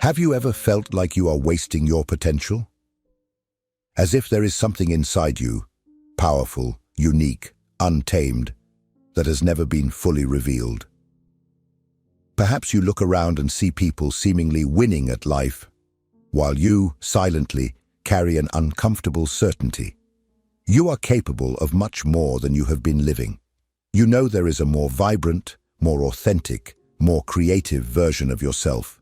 Have you ever felt like you are wasting your potential? As if there is something inside you, powerful, unique, untamed, that has never been fully revealed. Perhaps you look around and see people seemingly winning at life, while you, silently, carry an uncomfortable certainty. You are capable of much more than you have been living. You know there is a more vibrant, more authentic, more creative version of yourself.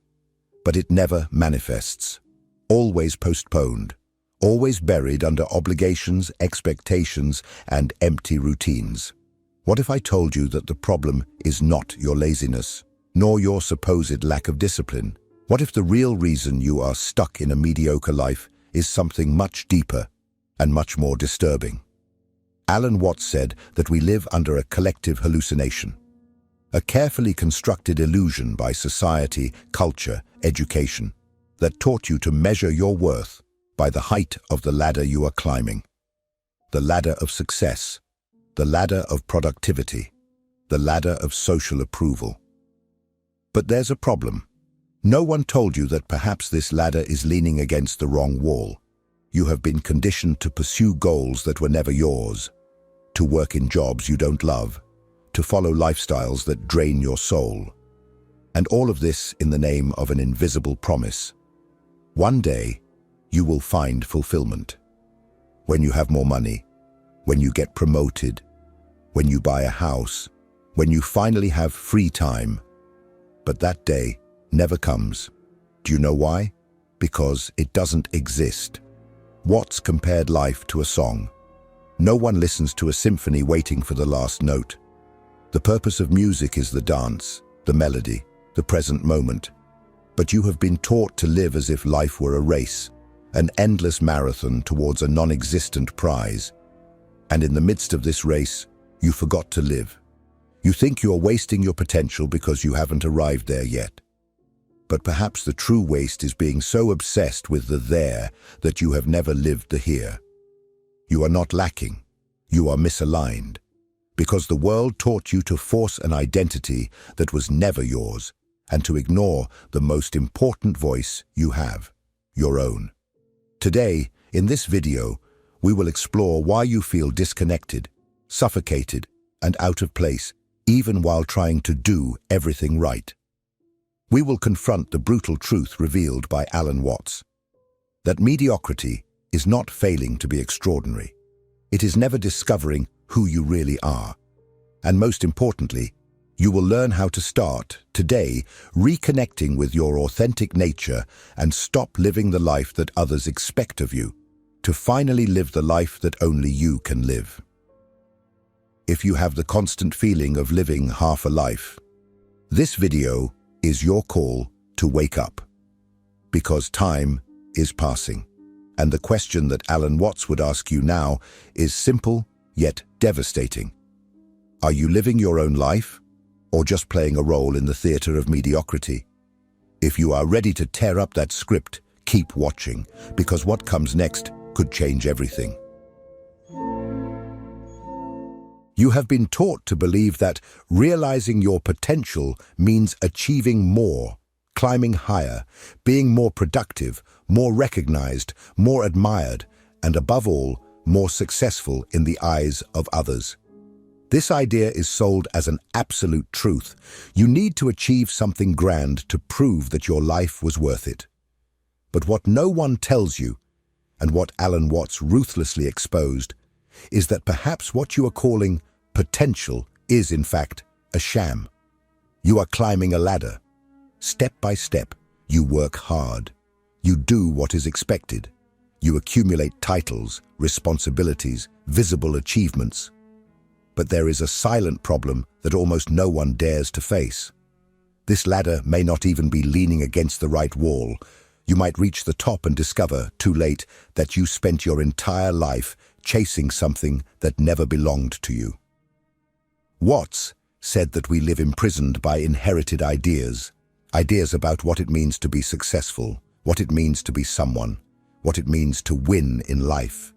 But it never manifests. Always postponed. Always buried under obligations, expectations, and empty routines. What if I told you that the problem is not your laziness, nor your supposed lack of discipline? What if the real reason you are stuck in a mediocre life is something much deeper and much more disturbing? Alan Watts said that we live under a collective hallucination, a carefully constructed illusion by society, culture, education, that taught you to measure your worth by the height of the ladder you are climbing. The ladder of success, the ladder of productivity, the ladder of social approval. But there's a problem. No one told you that perhaps this ladder is leaning against the wrong wall. You have been conditioned to pursue goals that were never yours, to work in jobs you don't love, to follow lifestyles that drain your soul. And all of this in the name of an invisible promise. One day, you will find fulfillment. When you have more money, when you get promoted, when you buy a house, when you finally have free time. But that day never comes. Do you know why? Because it doesn't exist. Watts compared life to a song. No one listens to a symphony waiting for the last note. The purpose of music is the dance, the melody, the present moment. But you have been taught to live as if life were a race, an endless marathon towards a non-existent prize. And in the midst of this race, you forgot to live. You think you are wasting your potential because you haven't arrived there yet. But perhaps the true waste is being so obsessed with the there that you have never lived the here. You are not lacking. You are misaligned. Because the world taught you to force an identity that was never yours, and to ignore the most important voice you have, your own. Today, in this video, we will explore why you feel disconnected, suffocated, and out of place, even while trying to do everything right. We will confront the brutal truth revealed by Alan Watts, that mediocrity is not failing to be extraordinary. It is never discovering who you really are. And most importantly, you will learn how to start, today, reconnecting with your authentic nature and stop living the life that others expect of you, to finally live the life that only you can live. If you have the constant feeling of living half a life, this video is your call to wake up. Because time is passing. And the question that Alan Watts would ask you now is simple, yet devastating. Are you living your own life, or just playing a role in the theater of mediocrity? If you are ready to tear up that script, keep watching, because what comes next could change everything. You have been taught to believe that realizing your potential means achieving more, climbing higher, being more productive, more recognized, more admired, and above all, more successful in the eyes of others. This idea is sold as an absolute truth. You need to achieve something grand to prove that your life was worth it. But what no one tells you, and what Alan Watts ruthlessly exposed, is that perhaps what you are calling potential is, in fact, a sham. You are climbing a ladder. Step by step, you work hard. You do what is expected. You accumulate titles, responsibilities, visible achievements. But there is a silent problem that almost no one dares to face. This ladder may not even be leaning against the right wall. You might reach the top and discover, too late, that you spent your entire life chasing something that never belonged to you. Watts said that we live imprisoned by inherited ideas. Ideas about what it means to be successful, what it means to be someone, what it means to win in life.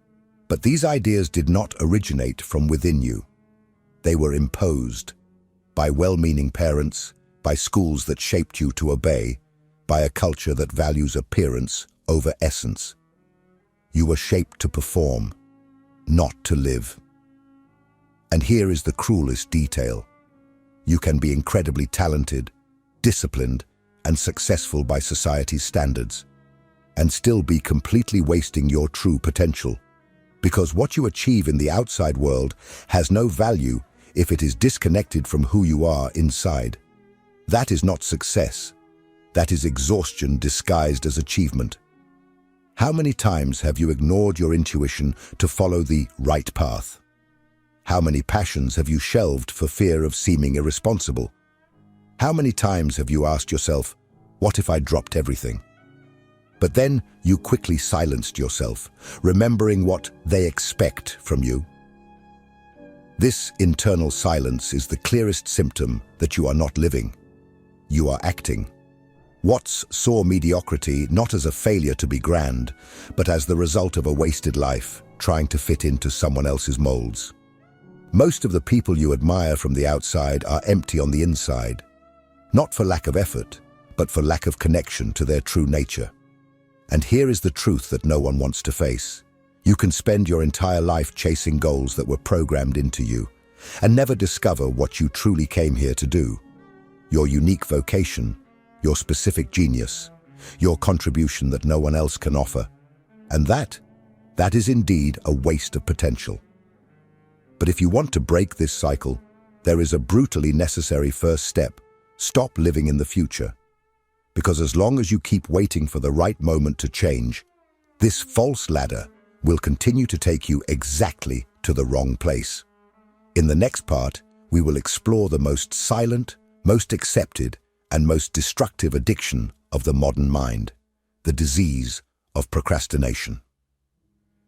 But these ideas did not originate from within you. They were imposed by well-meaning parents, by schools that shaped you to obey, by a culture that values appearance over essence. You were shaped to perform, not to live. And here is the cruelest detail. You can be incredibly talented, disciplined, and successful by society's standards, and still be completely wasting your true potential. Because what you achieve in the outside world has no value if it is disconnected from who you are inside. That is not success. That is exhaustion disguised as achievement. How many times have you ignored your intuition to follow the right path? How many passions have you shelved for fear of seeming irresponsible? How many times have you asked yourself, what if I dropped everything? But then you quickly silenced yourself, remembering what they expect from you. This internal silence is the clearest symptom that you are not living. You are acting. Watts saw mediocrity not as a failure to be grand, but as the result of a wasted life, trying to fit into someone else's molds. Most of the people you admire from the outside are empty on the inside, not for lack of effort, but for lack of connection to their true nature. And here is the truth that no one wants to face. You can spend your entire life chasing goals that were programmed into you, and never discover what you truly came here to do. Your unique vocation, your specific genius, your contribution that no one else can offer. And that is indeed a waste of potential. But if you want to break this cycle, there is a brutally necessary first step. Stop living in the future. Because as long as you keep waiting for the right moment to change, this false ladder will continue to take you exactly to the wrong place. In the next part, we will explore the most silent, most accepted, and most destructive addiction of the modern mind, the disease of procrastination.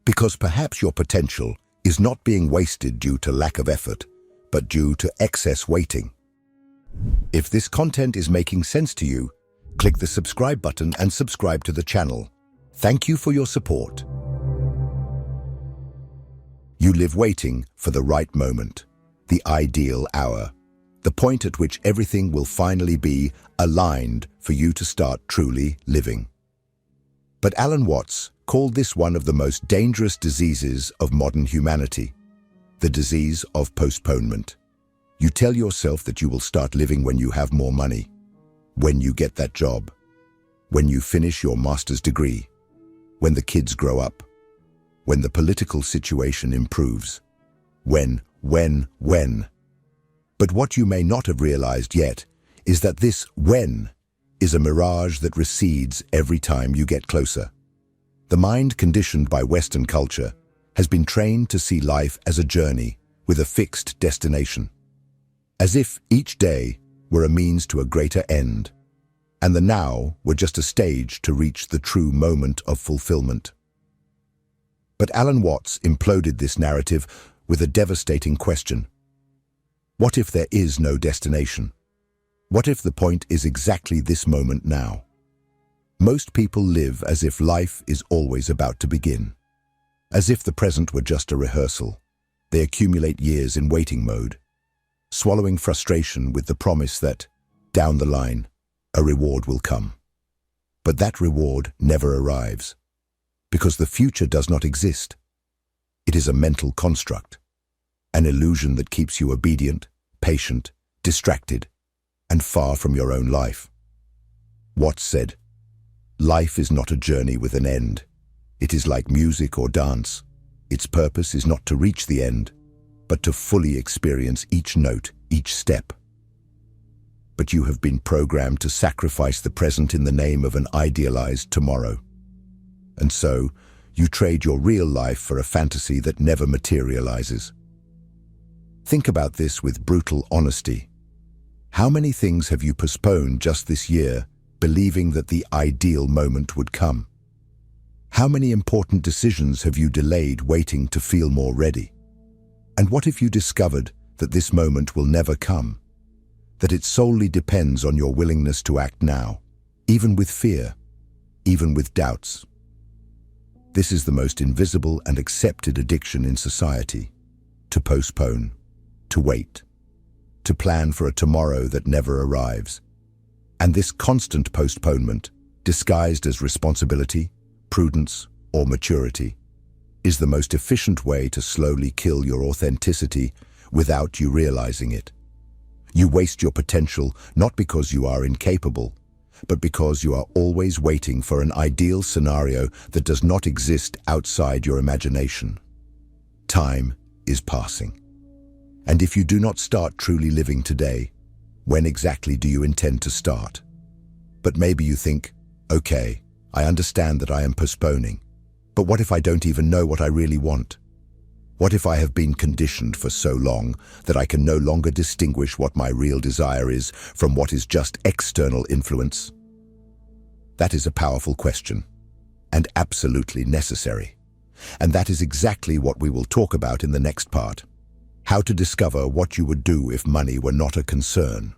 Because perhaps your potential is not being wasted due to lack of effort, but due to excess waiting. If this content is making sense to you, click the subscribe button and subscribe to the channel. Thank you for your support. You live waiting for the right moment, the ideal hour, the point at which everything will finally be aligned for you to start truly living. But Alan Watts called this one of the most dangerous diseases of modern humanity, the disease of postponement. You tell yourself that you will start living when you have more money, when you get that job, when you finish your master's degree, when the kids grow up, when the political situation improves, when. But what you may not have realized yet is that this when is a mirage that recedes every time you get closer. The mind conditioned by Western culture has been trained to see life as a journey with a fixed destination, as if each day were a means to a greater end, and the now were just a stage to reach the true moment of fulfillment. But Alan Watts imploded this narrative with a devastating question. What if there is no destination? What if the point is exactly this moment now? Most people live as if life is always about to begin. As if the present were just a rehearsal. They accumulate years in waiting mode, swallowing frustration with the promise that, down the line, a reward will come. But that reward never arrives, because the future does not exist. It is a mental construct, an illusion that keeps you obedient, patient, distracted, and far from your own life. Watts said, "Life is not a journey with an end. It is like music or dance. Its purpose is not to reach the end, but to fully experience each note, each step." But you have been programmed to sacrifice the present in the name of an idealized tomorrow. And so, you trade your real life for a fantasy that never materializes. Think about this with brutal honesty. How many things have you postponed just this year, believing that the ideal moment would come? How many important decisions have you delayed waiting to feel more ready? And what if you discovered that this moment will never come? That it solely depends on your willingness to act now, even with fear, even with doubts. This is the most invisible and accepted addiction in society: to postpone, to wait, to plan for a tomorrow that never arrives. And this constant postponement, disguised as responsibility, prudence, or maturity, is the most efficient way to slowly kill your authenticity without you realizing it. You waste your potential not because you are incapable, but because you are always waiting for an ideal scenario that does not exist outside your imagination. Time is passing. And if you do not start truly living today, when exactly do you intend to start? But maybe you think, okay, I understand that I am postponing, but what if I don't even know what I really want? What if I have been conditioned for so long that I can no longer distinguish what my real desire is from what is just external influence? That is a powerful question, and absolutely necessary. And that is exactly what we will talk about in the next part. How to discover what you would do if money were not a concern.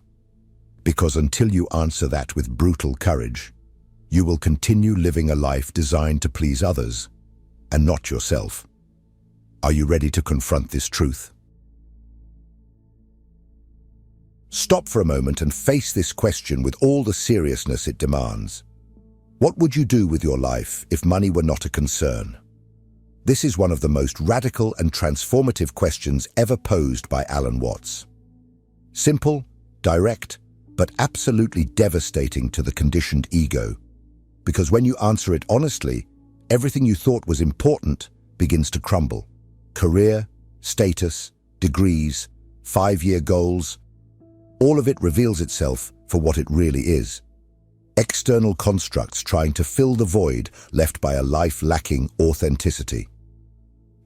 Because until you answer that with brutal courage, you will continue living a life designed to please others, and not yourself. Are you ready to confront this truth? Stop for a moment and face this question with all the seriousness it demands. What would you do with your life if money were not a concern? This is one of the most radical and transformative questions ever posed by Alan Watts. Simple, direct, but absolutely devastating to the conditioned ego. Because when you answer it honestly, everything you thought was important begins to crumble. Career, status, degrees, 5-year goals, all of it reveals itself for what it really is. External constructs trying to fill the void left by a life lacking authenticity.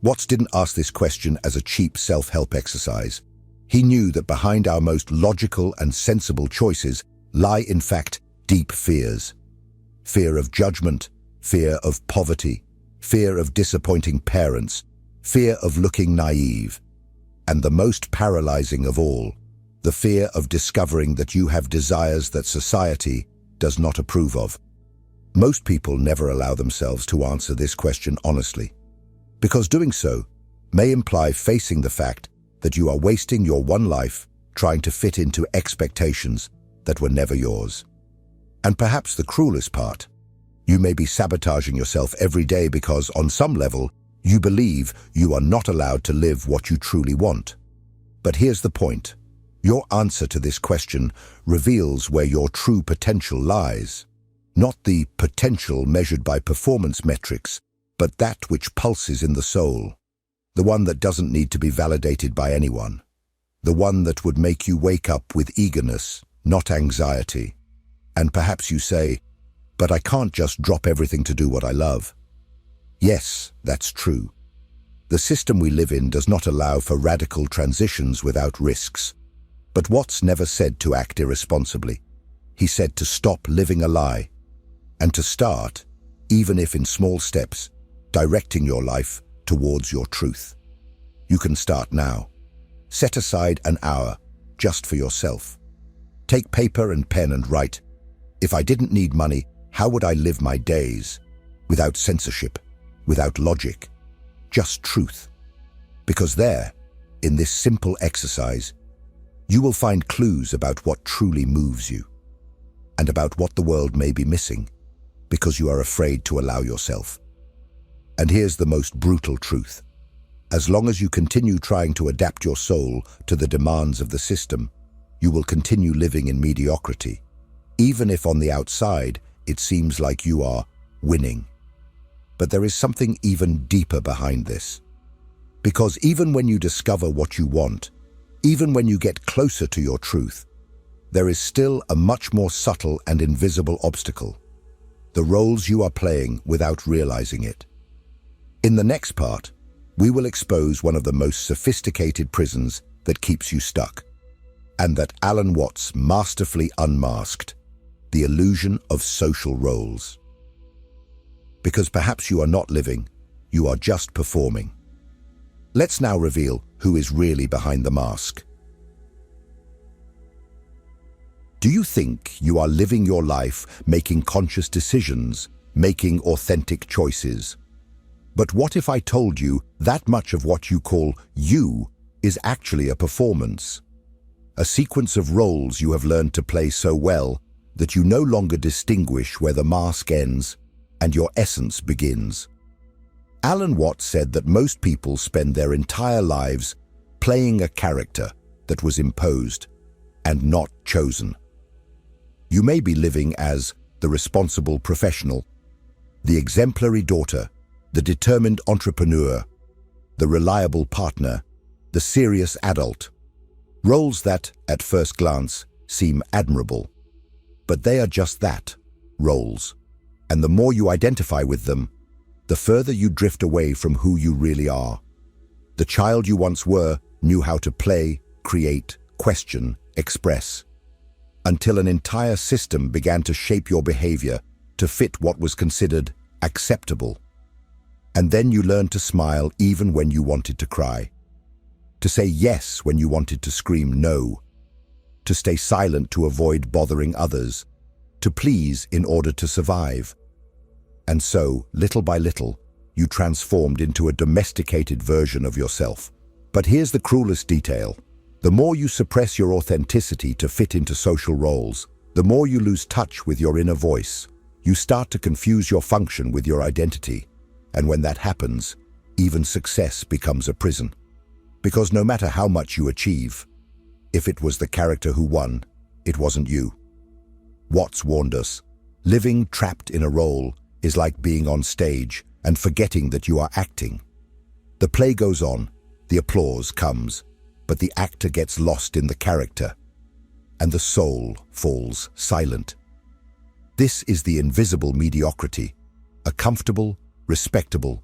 Watts didn't ask this question as a cheap self-help exercise. He knew that behind our most logical and sensible choices lie, in fact, deep fears. Fear of judgment, fear of poverty, fear of disappointing parents, fear of looking naive, and the most paralyzing of all, the fear of discovering that you have desires that society does not approve of. Most people never allow themselves to answer this question honestly, because doing so may imply facing the fact that you are wasting your one life trying to fit into expectations that were never yours. And perhaps the cruelest part, you may be sabotaging yourself every day because, on some level, you believe you are not allowed to live what you truly want. But here's the point. Your answer to this question reveals where your true potential lies. Not the potential measured by performance metrics, but that which pulses in the soul. The one that doesn't need to be validated by anyone. The one that would make you wake up with eagerness, not anxiety. And perhaps you say, but I can't just drop everything to do what I love. Yes, that's true. The system we live in does not allow for radical transitions without risks. But Watts never said to act irresponsibly. He said to stop living a lie, and to start, even if in small steps, directing your life towards your truth. You can start now. Set aside an hour just for yourself. Take paper and pen and write, if I didn't need money, how would I live my days? Without censorship, without logic, just truth. Because there, in this simple exercise, you will find clues about what truly moves you, and about what the world may be missing, because you are afraid to allow yourself. And here's the most brutal truth. As long as you continue trying to adapt your soul to the demands of the system, you will continue living in mediocrity, even if on the outside it seems like you are winning. But there is something even deeper behind this. Because even when you discover what you want, even when you get closer to your truth, there is still a much more subtle and invisible obstacle. The roles you are playing without realizing it. In the next part, we will expose one of the most sophisticated prisons that keeps you stuck, and that Alan Watts masterfully unmasked, the illusion of social roles. Because perhaps you are not living, you are just performing. Let's now reveal who is really behind the mask. Do you think you are living your life making conscious decisions, making authentic choices? But what if I told you that much of what you call you is actually a performance? A sequence of roles you have learned to play so well that you no longer distinguish where the mask ends and your essence begins. Alan Watts said that most people spend their entire lives playing a character that was imposed and not chosen. You may be living as the responsible professional, the exemplary daughter, the determined entrepreneur, the reliable partner, the serious adult. Roles that, at first glance, seem admirable. But they are just that, roles. And the more you identify with them, the further you drift away from who you really are. The child you once were knew how to play, create, question, express, until an entire system began to shape your behavior to fit what was considered acceptable. And then you learned to smile even when you wanted to cry, to say yes when you wanted to scream no, to stay silent to avoid bothering others, to please in order to survive. And so, little by little, you transformed into a domesticated version of yourself. But here's the cruelest detail. The more you suppress your authenticity to fit into social roles, the more you lose touch with your inner voice. You start to confuse your function with your identity. And when that happens, even success becomes a prison. Because no matter how much you achieve, if it was the character who won, it wasn't you. Watts warned us, living trapped in a role is like being on stage and forgetting that you are acting. The play goes on, the applause comes, but the actor gets lost in the character, and the soul falls silent. This is the invisible mediocrity, a comfortable, respectable,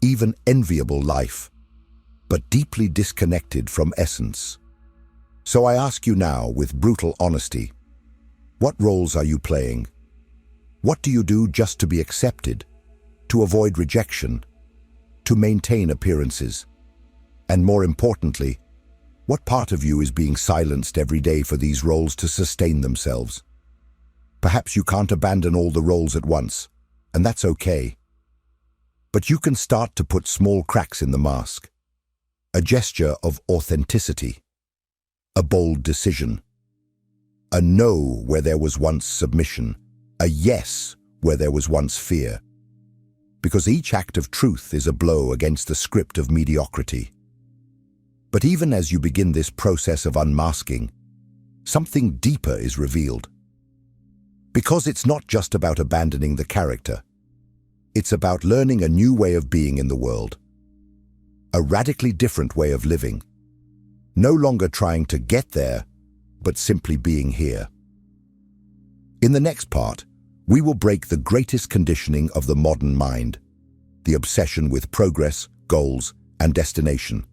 even enviable life, but deeply disconnected from essence. So I ask you now with brutal honesty, what roles are you playing? What do you do just to be accepted, to avoid rejection, to maintain appearances? And more importantly, what part of you is being silenced every day for these roles to sustain themselves? Perhaps you can't abandon all the roles at once, and that's okay. But you can start to put small cracks in the mask. A gesture of authenticity. A bold decision. A no where there was once submission. A yes where there was once fear. Because each act of truth is a blow against the script of mediocrity. But even as you begin this process of unmasking, something deeper is revealed. Because it's not just about abandoning the character. It's about learning a new way of being in the world. A radically different way of living. No longer trying to get there, but simply being here. In the next part, we will break the greatest conditioning of the modern mind, the obsession with progress, goals, and destination,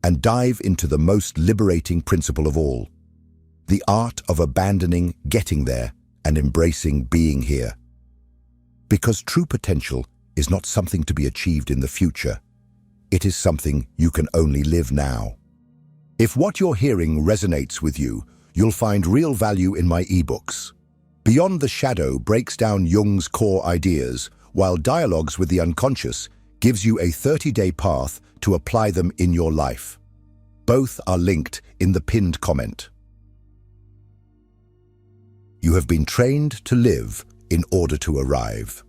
and dive into the most liberating principle of all, the art of abandoning getting there and embracing being here. Because true potential is not something to be achieved in the future. It is something you can only live now. If what you're hearing resonates with you, you'll find real value in my ebooks. Beyond the Shadow breaks down Jung's core ideas, while Dialogues with the Unconscious gives you a 30-day path to apply them in your life. Both are linked in the pinned comment. You have been trained to live in order to arrive.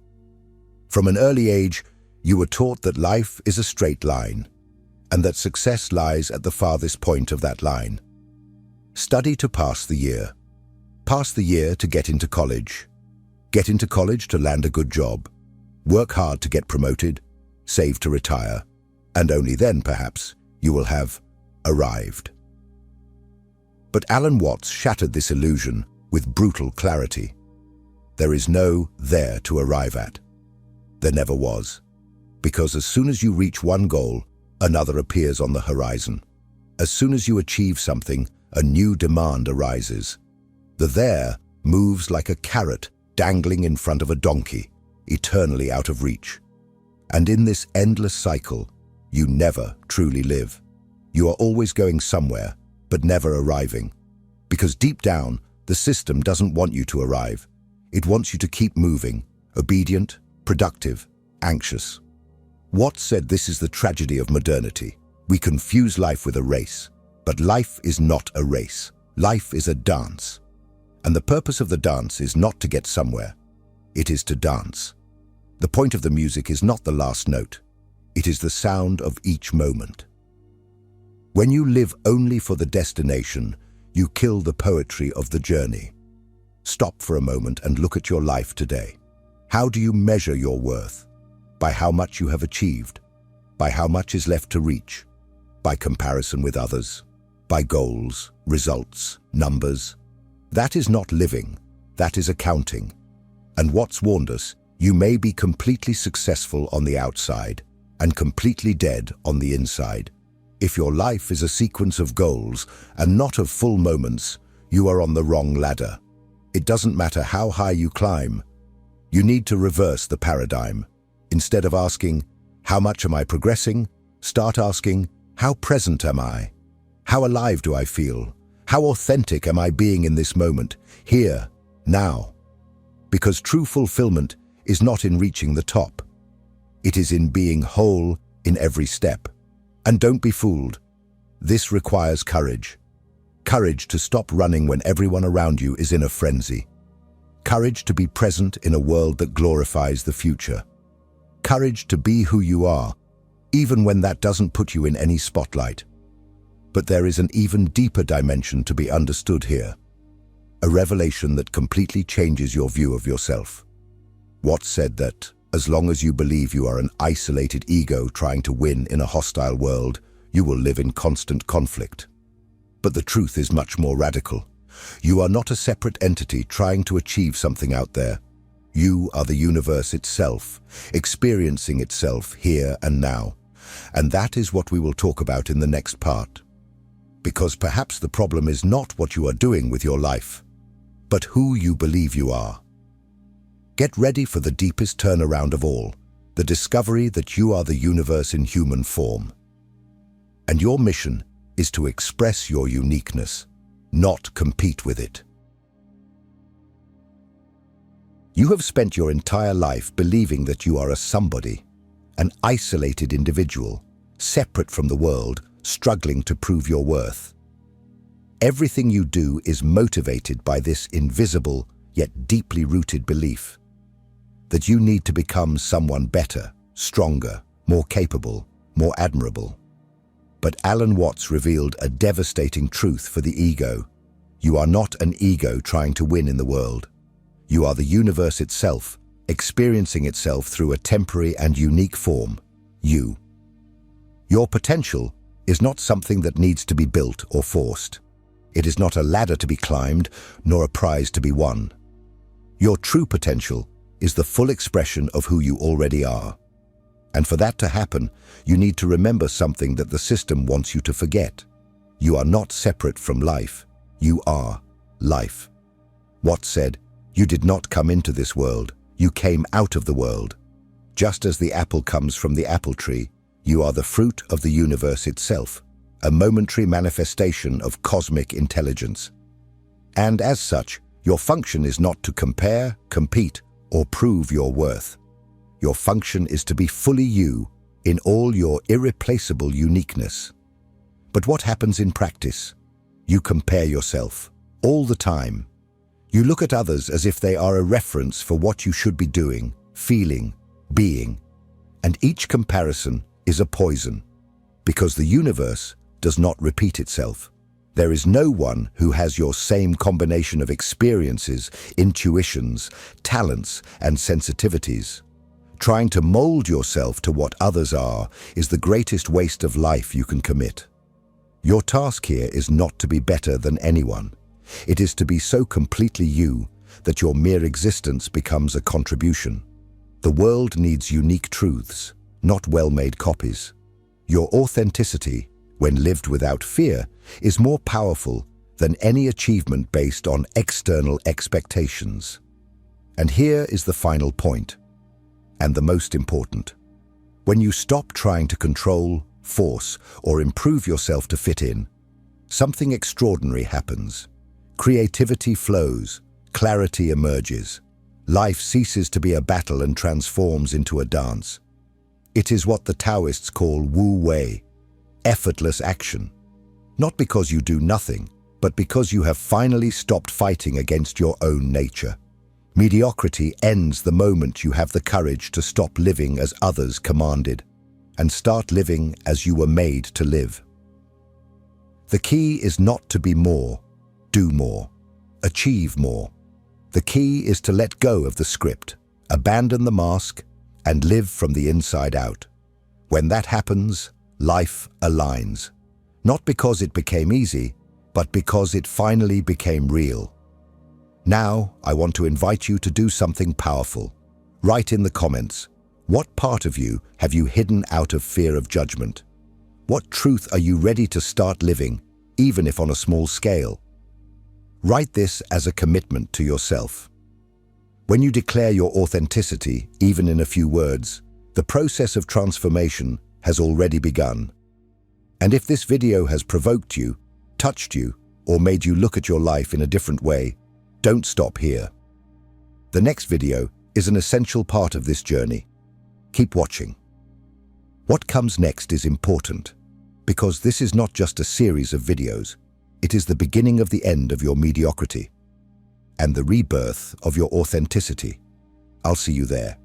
From an early age, you were taught that life is a straight line, and that success lies at the farthest point of that line. Study to pass the year. Pass the year to get into college. Get into college to land a good job. Work hard to get promoted. Save to retire. And only then, perhaps, you will have arrived. But Alan Watts shattered this illusion with brutal clarity. There is no there to arrive at. There never was. Because as soon as you reach one goal, another appears on the horizon. As soon as you achieve something, a new demand arises. The there moves like a carrot dangling in front of a donkey, eternally out of reach. And in this endless cycle, you never truly live. You are always going somewhere, but never arriving. Because deep down, the system doesn't want you to arrive. It wants you to keep moving, obedient, productive, anxious. Watts said this is the tragedy of modernity. We confuse life with a race. But life is not a race. Life is a dance. And the purpose of the dance is not to get somewhere. It is to dance. The point of the music is not the last note. It is the sound of each moment. When you live only for the destination, you kill the poetry of the journey. Stop for a moment and look at your life today. How do you measure your worth? By how much you have achieved? By how much is left to reach? By comparison with others? By goals, results, numbers? That is not living. That is accounting. And what's warned us, you may be completely successful on the outside and completely dead on the inside. If your life is a sequence of goals and not of full moments, you are on the wrong ladder. It doesn't matter how high you climb. You need to reverse the paradigm. Instead of asking, how much am I progressing? Start asking, how present am I? How alive do I feel? How authentic am I being in this moment, here, now? Because true fulfillment is not in reaching the top. It is in being whole in every step. And don't be fooled. This requires courage. Courage to stop running when everyone around you is in a frenzy. Courage to be present in a world that glorifies the future. Courage to be who you are, even when that doesn't put you in any spotlight. But there is an even deeper dimension to be understood here. A revelation that completely changes your view of yourself. Watts said that, as long as you believe you are an isolated ego trying to win in a hostile world, you will live in constant conflict. But the truth is much more radical. You are not a separate entity trying to achieve something out there. You are the universe itself, experiencing itself here and now. And that is what we will talk about in the next part. Because perhaps the problem is not what you are doing with your life, but who you believe you are. Get ready for the deepest turnaround of all, the discovery that you are the universe in human form. And your mission is to express your uniqueness, not compete with it. You have spent your entire life believing that you are a somebody, an isolated individual, separate from the world, struggling to prove your worth. Everything you do is motivated by this invisible yet deeply rooted belief that you need to become someone better, stronger, more capable, more admirable. But Alan Watts revealed a devastating truth for the ego. You are not an ego trying to win in the world. You are the universe itself, experiencing itself through a temporary and unique form, you. Your potential is not something that needs to be built or forced. It is not a ladder to be climbed, nor a prize to be won. Your true potential is the full expression of who you already are. And for that to happen, you need to remember something that the system wants you to forget. You are not separate from life. You are life. Watts said, "You did not come into this world. You came out of the world. Just as the apple comes from the apple tree, you are the fruit of the universe itself, a momentary manifestation of cosmic intelligence. And as such, your function is not to compare, compete, or prove your worth. Your function is to be fully you in all your irreplaceable uniqueness. But what happens in practice? You compare yourself all the time. You look at others as if they are a reference for what you should be doing, feeling, being. And each comparison is a poison, because the universe does not repeat itself. There is no one who has your same combination of experiences, intuitions, talents, and sensitivities. Trying to mold yourself to what others are is the greatest waste of life you can commit. Your task here is not to be better than anyone. It is to be so completely you that your mere existence becomes a contribution. The world needs unique truths, not well-made copies. Your authenticity, when lived without fear, is more powerful than any achievement based on external expectations. And here is the final point, and the most important. When you stop trying to control, force, or improve yourself to fit in, something extraordinary happens. Creativity flows, clarity emerges. Life ceases to be a battle and transforms into a dance. It is what the Taoists call Wu Wei, effortless action. Not because you do nothing, but because you have finally stopped fighting against your own nature. Mediocrity ends the moment you have the courage to stop living as others commanded and start living as you were made to live. The key is not to be more, do more, achieve more. The key is to let go of the script, abandon the mask, and live from the inside out. When that happens, life aligns. Not because it became easy, but because it finally became real. Now, I want to invite you to do something powerful. Write in the comments, what part of you have you hidden out of fear of judgment? What truth are you ready to start living, even if on a small scale? Write this as a commitment to yourself. When you declare your authenticity, even in a few words, the process of transformation has already begun. And if this video has provoked you, touched you, or made you look at your life in a different way, don't stop here. The next video is an essential part of this journey. Keep watching. What comes next is important, because this is not just a series of videos. It is the beginning of the end of your mediocrity and the rebirth of your authenticity. I'll see you there.